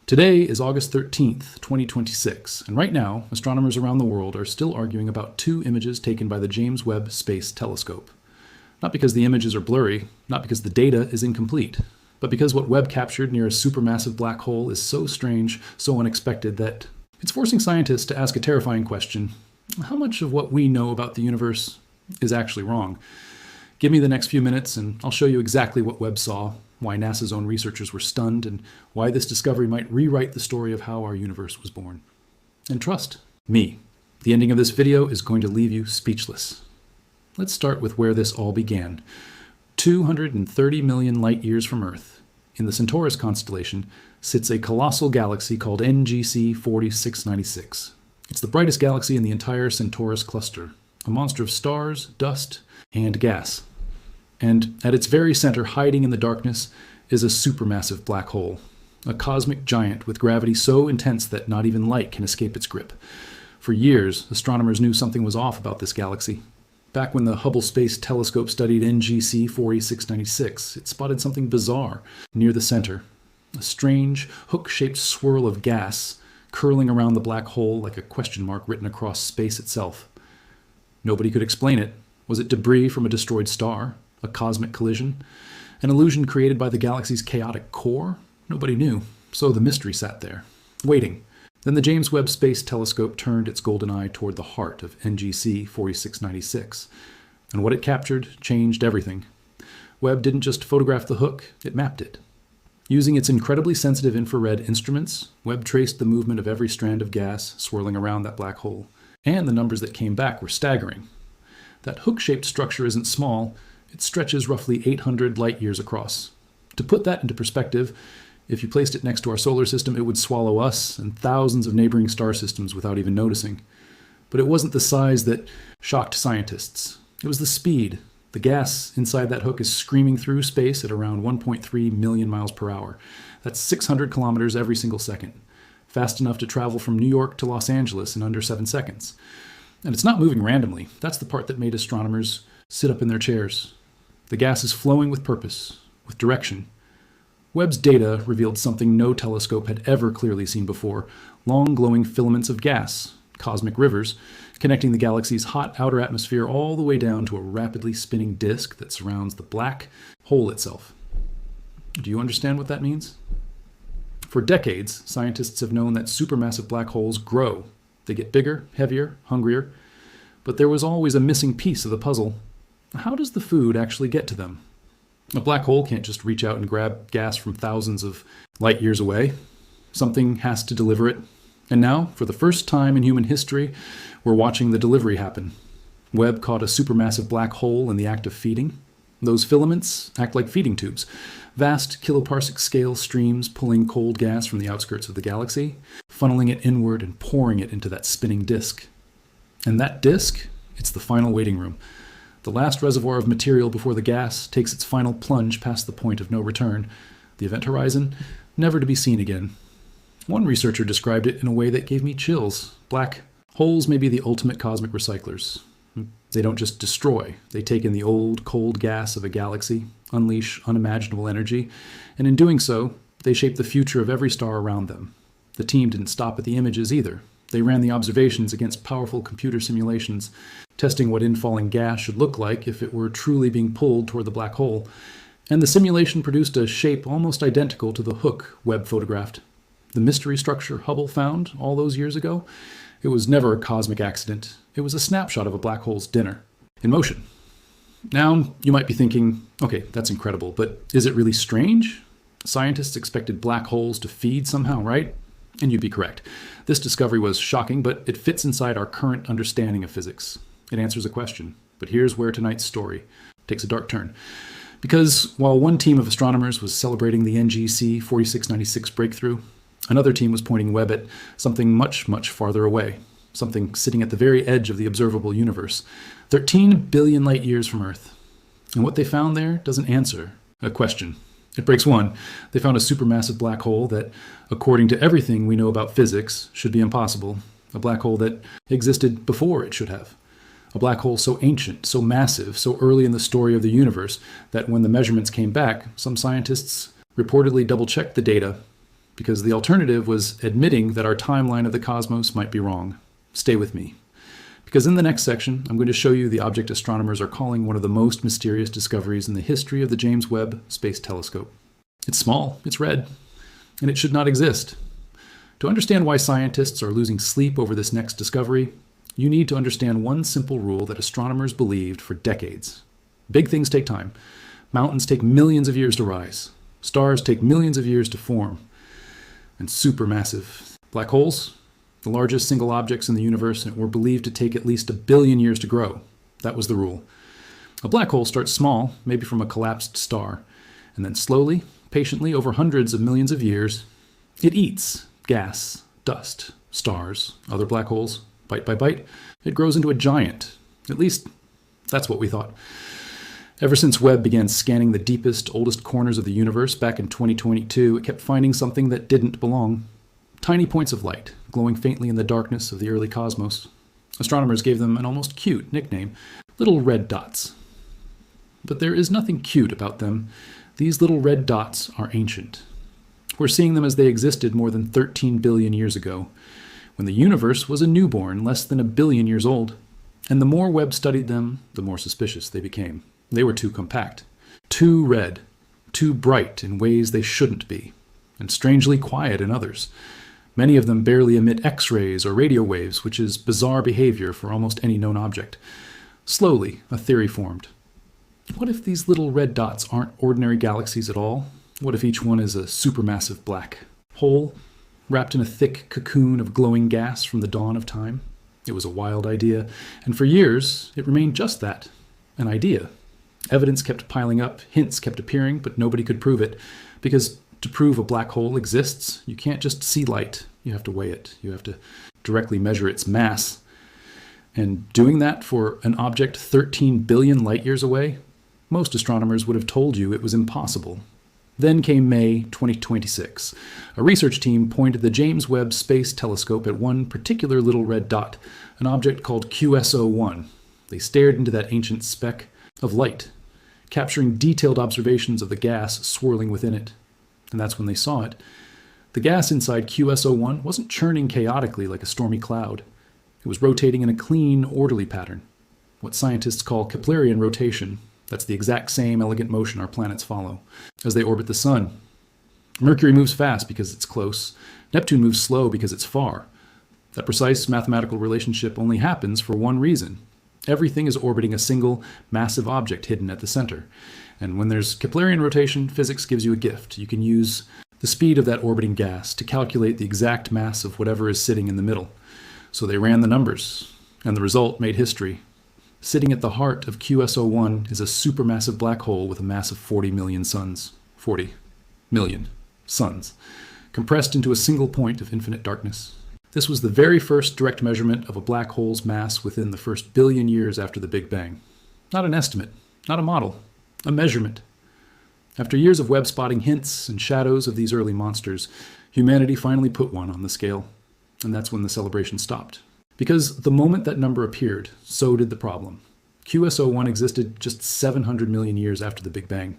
Today is August 13th, 2026, and right now, astronomers around the world are still arguing about two images taken by the James Webb Space Telescope. Not because the images are blurry, not because the data is incomplete, but because what Webb captured near a supermassive black hole is so strange, so unexpected that it's forcing scientists to ask a terrifying question: how much of what we know about the universe is actually wrong? Give me the next few minutes and I'll show you exactly what Webb saw, why NASA's own researchers were stunned, and why this discovery might rewrite the story of how our universe was born. And trust me, the ending of this video is going to leave you speechless. Let's start with where this all began. 230 million light years from Earth, in the Centaurus constellation, sits a colossal galaxy called NGC 4696. It's the brightest galaxy in the entire Centaurus cluster, a monster of stars, dust, and gas. And at its very center, hiding in the darkness, is a supermassive black hole, a cosmic giant with gravity so intense that not even light can escape its grip. For years, astronomers knew something was off about this galaxy. Back when the Hubble Space Telescope studied NGC 4696, it spotted something bizarre near the center, a strange, hook-shaped swirl of gas curling around the black hole like a question mark written across space itself. Nobody could explain it. Was it debris from a destroyed star? A cosmic collision? An illusion created by the galaxy's chaotic core? Nobody knew, so the mystery sat there, waiting. Then the James Webb Space Telescope turned its golden eye toward the heart of NGC 4696, and what it captured changed everything. Webb didn't just photograph the hook, it mapped it. Using its incredibly sensitive infrared instruments, Webb traced the movement of every strand of gas swirling around that black hole, and the numbers that came back were staggering. That hook-shaped structure isn't small. It stretches roughly 800 light years across. To put that into perspective, if you placed it next to our solar system, it would swallow us and thousands of neighboring star systems without even noticing. But it wasn't the size that shocked scientists. It was the speed. The gas inside that hook is screaming through space at around 1.3 million miles per hour. That's 600 kilometers every single second. Fast enough to travel from New York to Los Angeles in under 7 seconds. And it's not moving randomly. That's the part that made astronomers sit up in their chairs. The gas is flowing with purpose, with direction. Webb's data revealed something no telescope had ever clearly seen before: long glowing filaments of gas, cosmic rivers, connecting the galaxy's hot outer atmosphere all the way down to a rapidly spinning disk that surrounds the black hole itself. Do you understand what that means? For decades, scientists have known that supermassive black holes grow. They get bigger, heavier, hungrier. But there was always a missing piece of the puzzle. How does the food actually get to them? A black hole can't just reach out and grab gas from thousands of light years away. Something has to deliver it. And now, for the first time in human history, we're watching the delivery happen. Webb caught a supermassive black hole in the act of feeding. Those filaments act like feeding tubes, vast kiloparsec-scale streams pulling cold gas from the outskirts of the galaxy, funneling it inward and pouring it into that spinning disk. And that disk, it's the final waiting room, the last reservoir of material before the gas takes its final plunge past the point of no return, the event horizon, never to be seen again. One researcher described it in a way that gave me chills. Black holes may be the ultimate cosmic recyclers. They don't just destroy. They take in the old, cold gas of a galaxy, unleash unimaginable energy, and in doing so, they shape the future of every star around them. The team didn't stop at the images either. They ran the observations against powerful computer simulations, testing what infalling gas should look like if it were truly being pulled toward the black hole. And the simulation produced a shape almost identical to the hook Webb photographed. The mystery structure Hubble found all those years ago, it was never a cosmic accident. It was a snapshot of a black hole's dinner, in motion. Now, you might be thinking, okay, that's incredible, but is it really strange? Scientists expected black holes to feed somehow, right? And you'd be correct. This discovery was shocking, but it fits inside our current understanding of physics. It answers a question. But here's where tonight's story takes a dark turn. Because while one team of astronomers was celebrating the NGC 4696 breakthrough, another team was pointing Webb at something much, much farther away, something sitting at the very edge of the observable universe, 13 billion light years from Earth. And what they found there doesn't answer a question. It breaks one. They found a supermassive black hole that, according to everything we know about physics, should be impossible. A black hole that existed before it should have. A black hole so ancient, so massive, so early in the story of the universe that when the measurements came back, some scientists reportedly double-checked the data because the alternative was admitting that our timeline of the cosmos might be wrong. Stay with me, because in the next section, I'm going to show you the object astronomers are calling one of the most mysterious discoveries in the history of the James Webb Space Telescope. It's small, it's red, and it should not exist. To understand why scientists are losing sleep over this next discovery, you need to understand one simple rule that astronomers believed for decades. Big things take time. Mountains take millions of years to rise. Stars take millions of years to form. And supermassive black holes, the largest single objects in the universe, were believed to take at least 1 billion years to grow. That was the rule. A black hole starts small, maybe from a collapsed star, and then slowly, patiently, over hundreds of millions of years, it eats gas, dust, stars, other black holes. Bite by bite, it grows into a giant. At least, that's what we thought. Ever since Webb began scanning the deepest, oldest corners of the universe back in 2022, it kept finding something that didn't belong. Tiny points of light, glowing faintly in the darkness of the early cosmos. Astronomers gave them an almost cute nickname, little red dots. But there is nothing cute about them. These little red dots are ancient. We're seeing them as they existed more than 13 billion years ago, when the universe was a newborn less than 1 billion years old. And the more Webb studied them, the more suspicious they became. They were too compact, too red, too bright in ways they shouldn't be, and strangely quiet in others. Many of them barely emit X-rays or radio waves, which is bizarre behavior for almost any known object. Slowly, a theory formed. What if these little red dots aren't ordinary galaxies at all? What if each one is a supermassive black hole, wrapped in a thick cocoon of glowing gas from the dawn of time? It was a wild idea, and for years it remained just that, an idea. Evidence kept piling up, hints kept appearing, but nobody could prove it, because to prove a black hole exists, you can't just see light, you have to weigh it, you have to directly measure its mass. And doing that for an object 13 billion light years away, most astronomers would have told you it was impossible. Then came May 2026. A research team pointed the James Webb Space Telescope at one particular little red dot, an object called QSO-1. They stared into that ancient speck of light, capturing detailed observations of the gas swirling within it. And that's when they saw it. The gas inside QSO-1 wasn't churning chaotically like a stormy cloud. It was rotating in a clean, orderly pattern, what scientists call Keplerian rotation. That's the exact same elegant motion our planets follow as they orbit the sun. Mercury moves fast because it's close. Neptune moves slow because it's far. That precise mathematical relationship only happens for one reason. Everything is orbiting a single, massive object hidden at the center. And when there's Keplerian rotation, physics gives you a gift. You can use the speed of that orbiting gas to calculate the exact mass of whatever is sitting in the middle. So they ran the numbers, and the result made history. Sitting at the heart of QSO-1 is a supermassive black hole with a mass of 40 million suns. 40 million suns, compressed into a single point of infinite darkness. This was the very first direct measurement of a black hole's mass within the first billion years after the Big Bang. Not an estimate, not a model, a measurement. After years of Webb spotting hints and shadows of these early monsters, humanity finally put one on the scale, and that's when the celebration stopped. Because the moment that number appeared, so did the problem. QSO-1 existed just 700 million years after the Big Bang.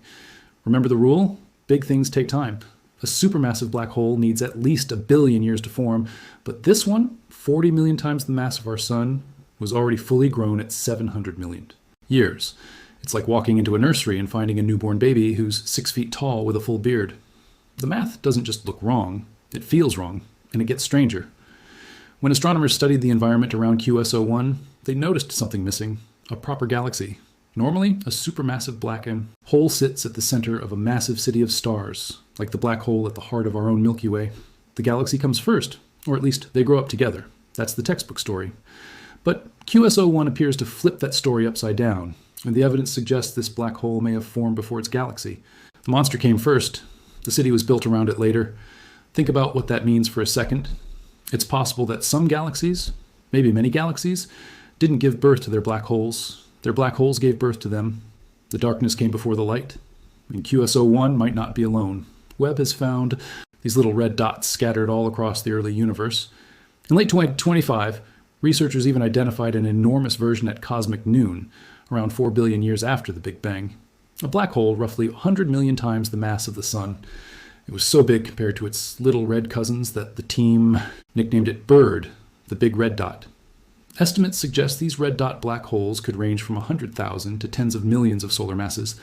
Remember the rule? Big things take time. A supermassive black hole needs at least 1 billion years to form, but this one, 40 million times the mass of our sun, was already fully grown at 700 million years. It's like walking into a nursery and finding a newborn baby who's 6 feet tall with a full beard. The math doesn't just look wrong, it feels wrong, and it gets stranger. When astronomers studied the environment around QSO-1, they noticed something missing, a proper galaxy. Normally, a supermassive black hole sits at the center of a massive city of stars, like the black hole at the heart of our own Milky Way. The galaxy comes first, or at least they grow up together. That's the textbook story. But QSO-1 appears to flip that story upside down, and the evidence suggests this black hole may have formed before its galaxy. The monster came first. The city was built around it later. Think about what that means for a second. It's possible that some galaxies, maybe many galaxies, didn't give birth to their black holes. Their black holes gave birth to them. The darkness came before the light. And QSO-1 might not be alone. Webb has found these little red dots scattered all across the early universe. In late 2025, researchers even identified an enormous version at cosmic noon, around 4 billion years after the Big Bang. A black hole roughly 100 million times the mass of the sun. It was so big compared to its little red cousins that the team nicknamed it BIRD, the Big Red Dot. Estimates suggest these red dot black holes could range from 100,000 to tens of millions of solar masses,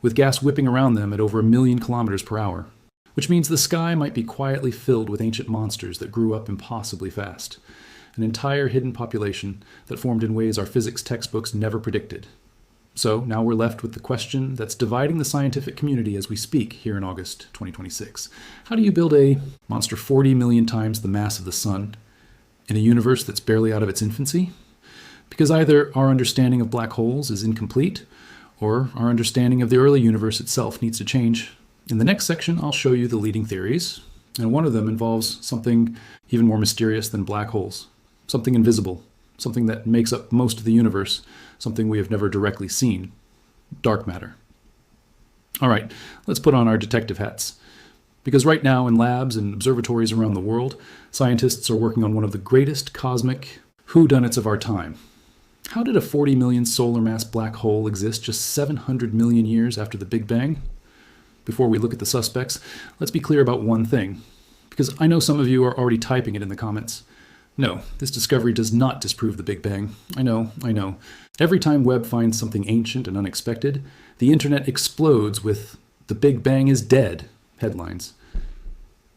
with gas whipping around them at over 1 million kilometers per hour, which means the sky might be quietly filled with ancient monsters that grew up impossibly fast, an entire hidden population that formed in ways our physics textbooks never predicted. So now we're left with the question that's dividing the scientific community as we speak here in August 2026. How do you build a monster 40 million times the mass of the sun in a universe that's barely out of its infancy? Because either our understanding of black holes is incomplete, or our understanding of the early universe itself needs to change. In the next section, I'll show you the leading theories, and one of them involves something even more mysterious than black holes, something invisible, something that makes up most of the universe, something we have never directly seen: dark matter. All right, let's put on our detective hats. Because right now in labs and observatories around the world, scientists are working on one of the greatest cosmic whodunits of our time. How did a 40 million solar mass black hole exist just 700 million years after the Big Bang? Before we look at the suspects, let's be clear about one thing, because I know some of you are already typing it in the comments. No, this discovery does not disprove the Big Bang. I know. Every time Webb finds something ancient and unexpected, the internet explodes with "The Big Bang is dead" headlines.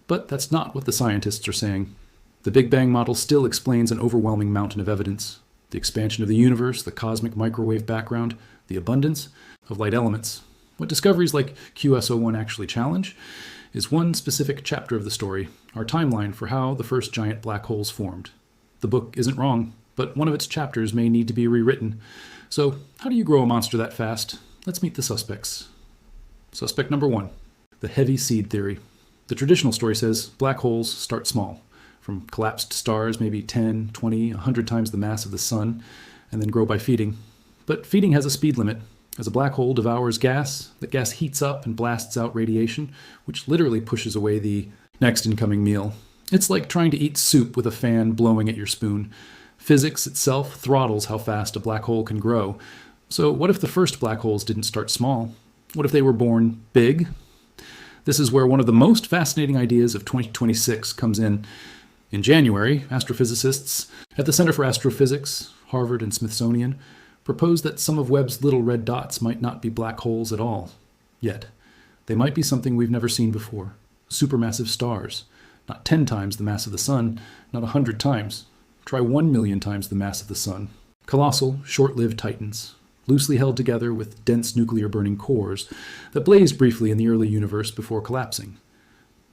But that's not what the scientists are saying. The Big Bang model still explains an overwhelming mountain of evidence: the expansion of the universe, the cosmic microwave background, the abundance of light elements. What discoveries like QS01 actually challenge is one specific chapter of the story, our timeline for how the first giant black holes formed. The book isn't wrong, but one of its chapters may need to be rewritten. So, how do you grow a monster that fast? Let's meet the suspects. Suspect number 1. The heavy seed theory. The traditional story says black holes start small, from collapsed stars maybe 10, 20, 100 times the mass of the sun, and then grow by feeding. But feeding has a speed limit. As a black hole devours gas, that gas heats up and blasts out radiation, which literally pushes away the next incoming meal. It's like trying to eat soup with a fan blowing at your spoon. Physics itself throttles how fast a black hole can grow. So what if the first black holes didn't start small? What if they were born big? This is where one of the most fascinating ideas of 2026 comes in. In January, astrophysicists at the Center for Astrophysics, Harvard and Smithsonian, proposed that some of Webb's little red dots might not be black holes at all. Yet, they might be something we've never seen before. Supermassive stars. Not 10 times the mass of the sun, not 100 times. Try 1 million times the mass of the sun. Colossal, short-lived titans, loosely held together with dense nuclear-burning cores that blazed briefly in the early universe before collapsing.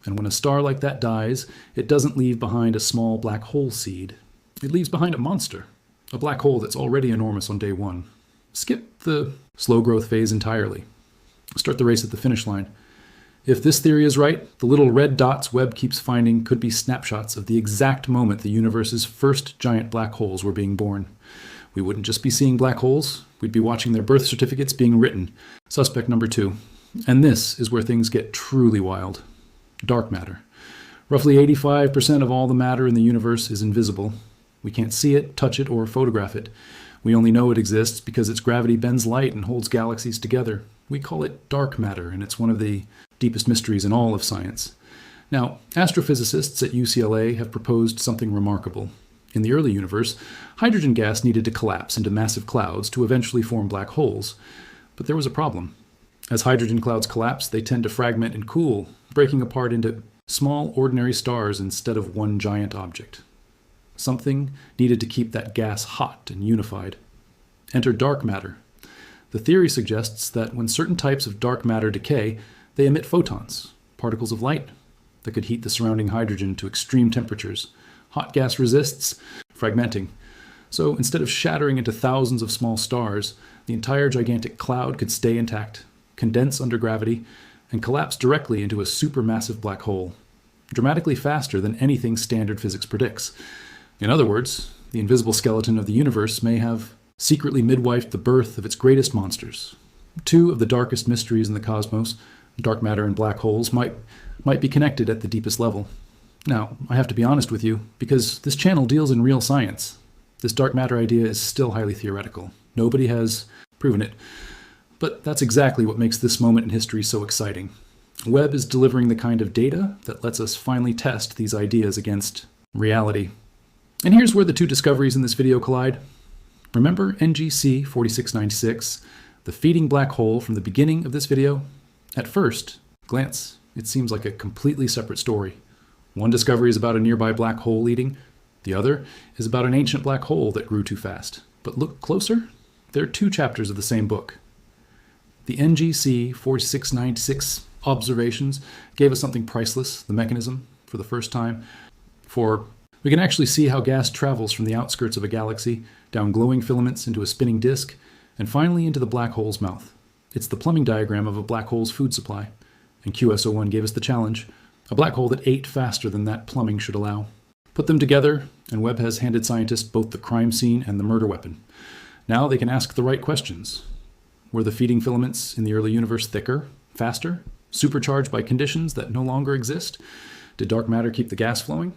And when a star like that dies, it doesn't leave behind a small black hole seed. It leaves behind a monster. A black hole that's already enormous on day one. Skip the slow growth phase entirely. Start the race at the finish line. If this theory is right, the little red dots Webb keeps finding could be snapshots of the exact moment the universe's first giant black holes were being born. We wouldn't just be seeing black holes, we'd be watching their birth certificates being written. Suspect number 2. And this is where things get truly wild. Dark matter. Roughly 85% of all the matter in the universe is invisible. We can't see it, touch it, or photograph it. We only know it exists because its gravity bends light and holds galaxies together. We call it dark matter, and it's one of the deepest mysteries in all of science. Now, astrophysicists at UCLA have proposed something remarkable. In the early universe, hydrogen gas needed to collapse into massive clouds to eventually form black holes. But there was a problem. As hydrogen clouds collapse, they tend to fragment and cool, breaking apart into small, ordinary stars instead of one giant object. Something needed to keep that gas hot and unified. Enter dark matter. The theory suggests that when certain types of dark matter decay, they emit photons, particles of light, that could heat the surrounding hydrogen to extreme temperatures. Hot gas resists fragmenting. So instead of shattering into thousands of small stars, the entire gigantic cloud could stay intact, condense under gravity, and collapse directly into a supermassive black hole, dramatically faster than anything standard physics predicts. In other words, the invisible skeleton of the universe may have secretly midwifed the birth of its greatest monsters. 2 of the darkest mysteries in the cosmos, dark matter and black holes, might be connected at the deepest level. Now, I have to be honest with you, because this channel deals in real science. This dark matter idea is still highly theoretical. Nobody has proven it. But that's exactly what makes this moment in history so exciting. Webb is delivering the kind of data that lets us finally test these ideas against reality. And here's where the two discoveries in this video collide. Remember NGC 4696, the feeding black hole from the beginning of this video? At first glance, it seems like a completely separate story. One discovery is about a nearby black hole eating. The other is about an ancient black hole that grew too fast. But look closer, they're two chapters of the same book. The NGC 4696 observations gave us something priceless, the mechanism, for the first time. We can actually see how gas travels from the outskirts of a galaxy, down glowing filaments into a spinning disk, and finally into the black hole's mouth. It's the plumbing diagram of a black hole's food supply. And QS01 gave us the challenge, a black hole that ate faster than that plumbing should allow. Put them together, and Webb has handed scientists both the crime scene and the murder weapon. Now they can ask the right questions. Were the feeding filaments in the early universe thicker, faster, supercharged by conditions that no longer exist? Did dark matter keep the gas flowing?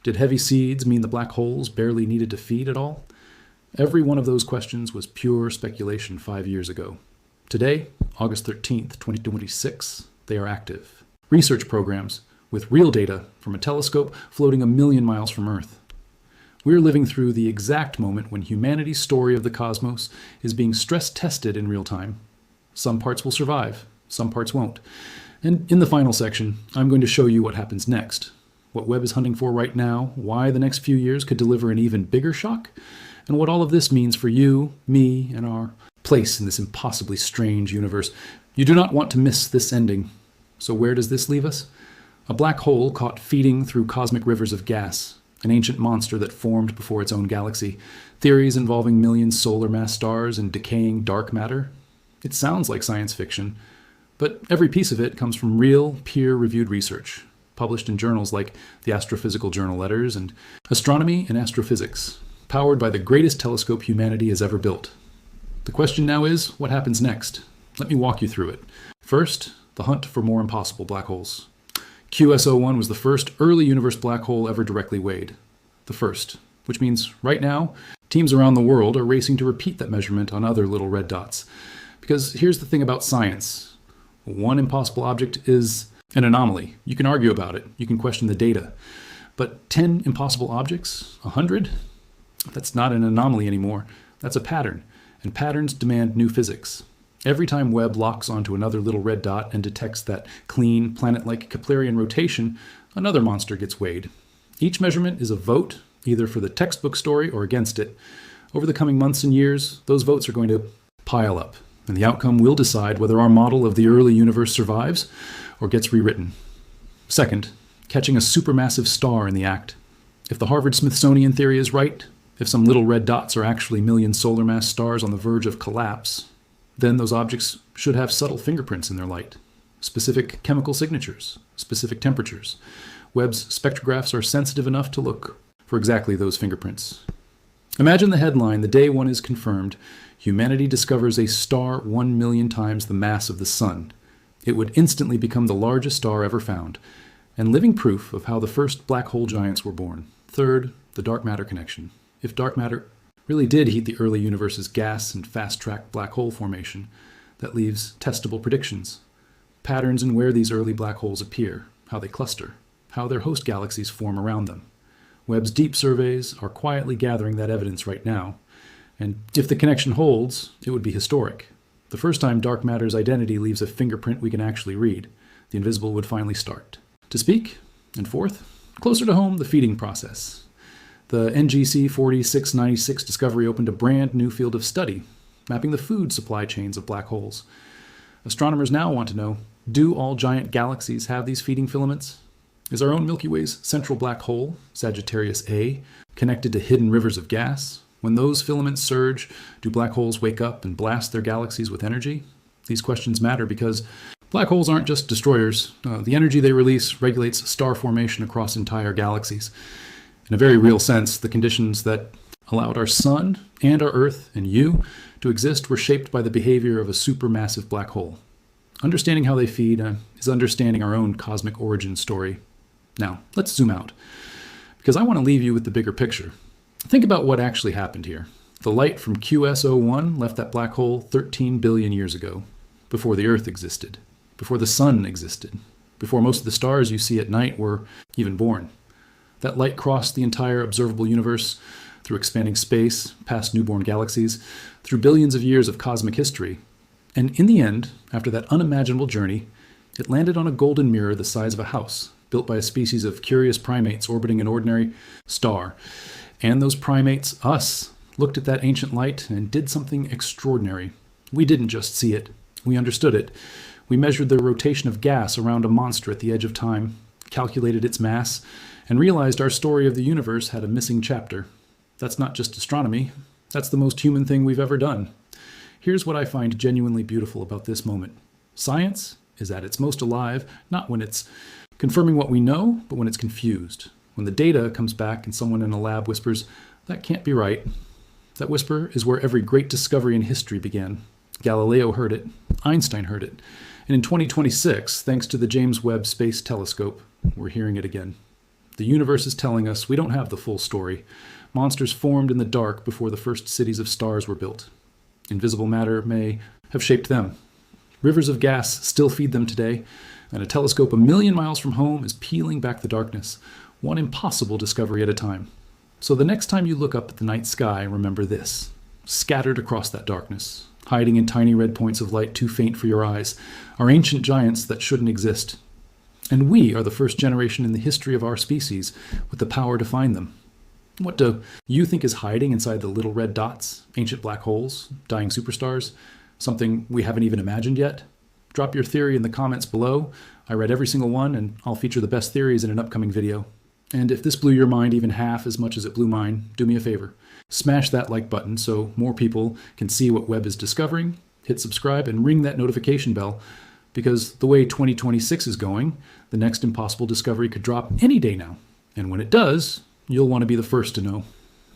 Did heavy seeds mean the black holes barely needed to feed at all? Every one of those questions was pure speculation 5 years ago. Today, August 13th, 2026, they are active. Research programs with real data from a telescope floating 1 million miles from Earth. We're living through the exact moment when humanity's story of the cosmos is being stress tested in real time. Some parts will survive, some parts won't. And in the final section, I'm going to show you what happens next, what Webb is hunting for right now, why the next few years could deliver an even bigger shock, and what all of this means for you, me, and our place in this impossibly strange universe. You do not want to miss this ending. So where does this leave us? A black hole caught feeding through cosmic rivers of gas, an ancient monster that formed before its own galaxy, theories involving millions solar mass stars and decaying dark matter. It sounds like science fiction, but every piece of it comes from real, peer-reviewed research, published in journals like the Astrophysical Journal Letters and Astronomy and Astrophysics, powered by the greatest telescope humanity has ever built. The question now is, what happens next? Let me walk you through it. First, the hunt for more impossible black holes. QS01 was the first early universe black hole ever directly weighed. The first, which means right now, teams around the world are racing to repeat that measurement on other little red dots. Because here's the thing about science. One impossible object is an anomaly. You can argue about it. You can question the data. But 10 impossible objects? 100? That's not an anomaly anymore. That's a pattern. And patterns demand new physics. Every time Webb locks onto another little red dot and detects that clean, planet-like Keplerian rotation, another monster gets weighed. Each measurement is a vote, either for the textbook story or against it. Over the coming months and years, those votes are going to pile up, and the outcome will decide whether our model of the early universe survives or gets rewritten. Second, catching a supermassive star in the act. If the Harvard-Smithsonian theory is right, if some little red dots are actually million solar mass stars on the verge of collapse, then those objects should have subtle fingerprints in their light, specific chemical signatures, specific temperatures. Webb's spectrographs are sensitive enough to look for exactly those fingerprints. Imagine the headline the day one is confirmed: humanity discovers a star 1 million times the mass of the sun. It would instantly become the largest star ever found, and living proof of how the first black hole giants were born. Third, the dark matter connection. If dark matter really did heat the early universe's gas and fast-track black hole formation, that leaves testable predictions. Patterns in where these early black holes appear, how they cluster, how their host galaxies form around them. Webb's deep surveys are quietly gathering that evidence right now, and if the connection holds, it would be historic. The first time dark matter's identity leaves a fingerprint we can actually read, the invisible would finally start to speak. And fourth, closer to home, the feeding process. The NGC 4696 discovery opened a brand new field of study, mapping the food supply chains of black holes. Astronomers now want to know, do all giant galaxies have these feeding filaments? Is our own Milky Way's central black hole, Sagittarius A, connected to hidden rivers of gas? When those filaments surge, do black holes wake up and blast their galaxies with energy? These questions matter because black holes aren't just destroyers. The energy they release regulates star formation across entire galaxies. In a very real sense, the conditions that allowed our sun and our Earth and you to exist were shaped by the behavior of a supermassive black hole. Understanding how they feed is understanding our own cosmic origin story. Now, let's zoom out, because I want to leave you with the bigger picture. Think about what actually happened here. The light from QS01 left that black hole 13 billion years ago, before the Earth existed. before the sun existed, before most of the stars you see at night were even born. That light crossed the entire observable universe, through expanding space, past newborn galaxies, through billions of years of cosmic history. And in the end, after that unimaginable journey, it landed on a golden mirror the size of a house, built by a species of curious primates orbiting an ordinary star. And those primates, us, looked at that ancient light and did something extraordinary. We didn't just see it, we understood it. We measured the rotation of gas around a monster at the edge of time, calculated its mass, and realized our story of the universe had a missing chapter. That's not just astronomy, that's the most human thing we've ever done. Here's what I find genuinely beautiful about this moment. Science is at its most alive, not when it's confirming what we know, but when it's confused. When the data comes back and someone in a lab whispers, "That can't be right." That whisper is where every great discovery in history began. Galileo heard it, Einstein heard it, and in 2026, thanks to the James Webb Space Telescope, we're hearing it again. The universe is telling us we don't have the full story. Monsters formed in the dark before the first cities of stars were built. Invisible matter may have shaped them. Rivers of gas still feed them today, and a telescope a million miles from home is peeling back the darkness, one impossible discovery at a time. So the next time you look up at the night sky, remember this. Scattered across that darkness, hiding in tiny red points of light too faint for your eyes, are ancient giants that shouldn't exist. And we are the first generation in the history of our species with the power to find them. What do you think is hiding inside the little red dots, ancient black holes, dying superstars? Something we haven't even imagined yet? Drop your theory in the comments below. I read every single one, and I'll feature the best theories in an upcoming video. And if this blew your mind even half as much as it blew mine, do me a favor. Smash that like button so more people can see what Webb is discovering. Hit subscribe and ring that notification bell, because the way 2026 is going, the next impossible discovery could drop any day now. And when it does, you'll want to be the first to know.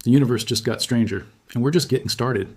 The universe just got stranger, and we're just getting started.